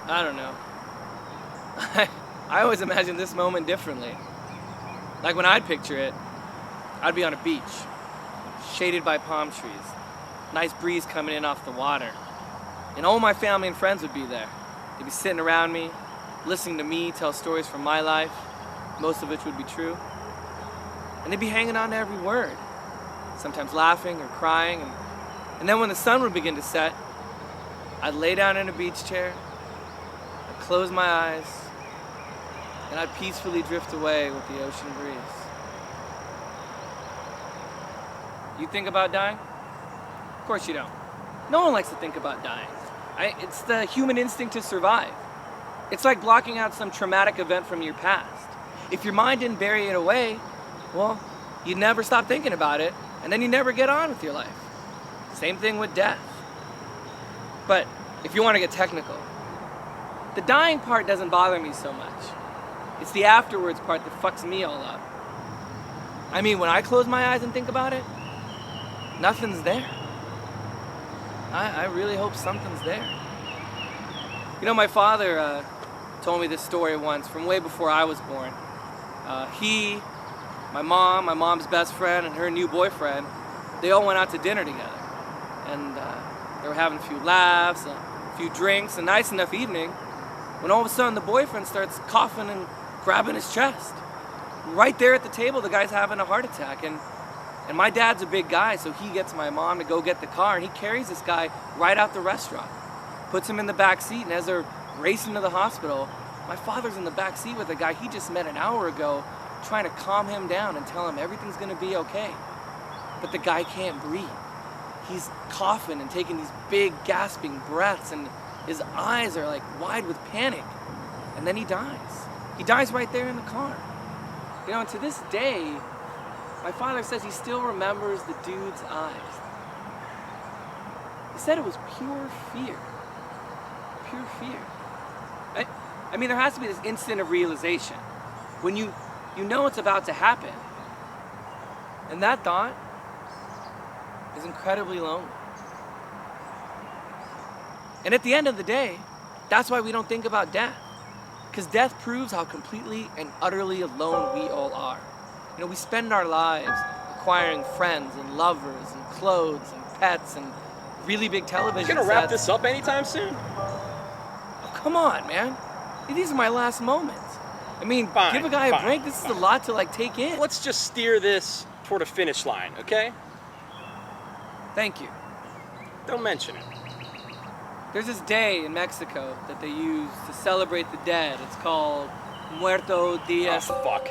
I don't know. I always imagine this moment differently. Like when I'd picture it, I'd be on a beach, shaded by palm trees, nice breeze coming in off the water, and all my family and friends would be there. They'd be sitting around me, listening to me tell stories from my life, most of which would be true, and they'd be hanging on to every word, sometimes laughing or crying, and then when the sun would begin to set, I'd lay down in a beach chair, I'd close my eyes, and I'd peacefully drift away with the ocean breeze. You think about dying? Of course you don't. No one likes to think about dying. It's the human instinct to survive. It's like blocking out some traumatic event from your past. If your mind didn't bury it away, well, you'd never stop thinking about it, and then you never get on with your life. Same thing with death. But if you want to get technical, the dying part doesn't bother me so much. It's the afterwards part that fucks me all up. I mean, when I close my eyes and think about it, nothing's there. I really hope something's there. You know, my father told me this story once from way before I was born. He, my mom's best friend, and her new boyfriend, they all went out to dinner together. And they were having a few laughs, a few drinks, a nice enough evening, when all of a sudden the boyfriend starts coughing and grabbing his chest. Right there at the table, the guy's having a heart attack. And my dad's a big guy, so he gets my mom to go get the car, and he carries this guy right out the restaurant, puts him in the back seat, and as they're racing to the hospital, my father's in the back seat with a guy he just met an hour ago, trying to calm him down and tell him everything's gonna be okay. But the guy can't breathe. He's coughing and taking these big gasping breaths, and his eyes are like wide with panic. And then he dies. He dies right there in the car. You know, and to this day, my father says he still remembers the dude's eyes. He said it was pure fear. Pure fear. I mean, there has to be this instant of realization when you know it's about to happen. And that thought is incredibly lonely. And at the end of the day, that's why we don't think about death. Because death proves how completely and utterly alone we all are. You know, we spend our lives acquiring friends and lovers and clothes and pets and really big television You gonna wrap sets. this up anytime soon? Oh, come on, man. These are my last moments. I mean, Fine, give a guy a fine, break. This is a lot to take in. Let's just steer this toward a finish line, okay? Thank you. Don't mention it. There's this day in Mexico that they use to celebrate the dead. It's called Muerto Dias. Oh, fuck.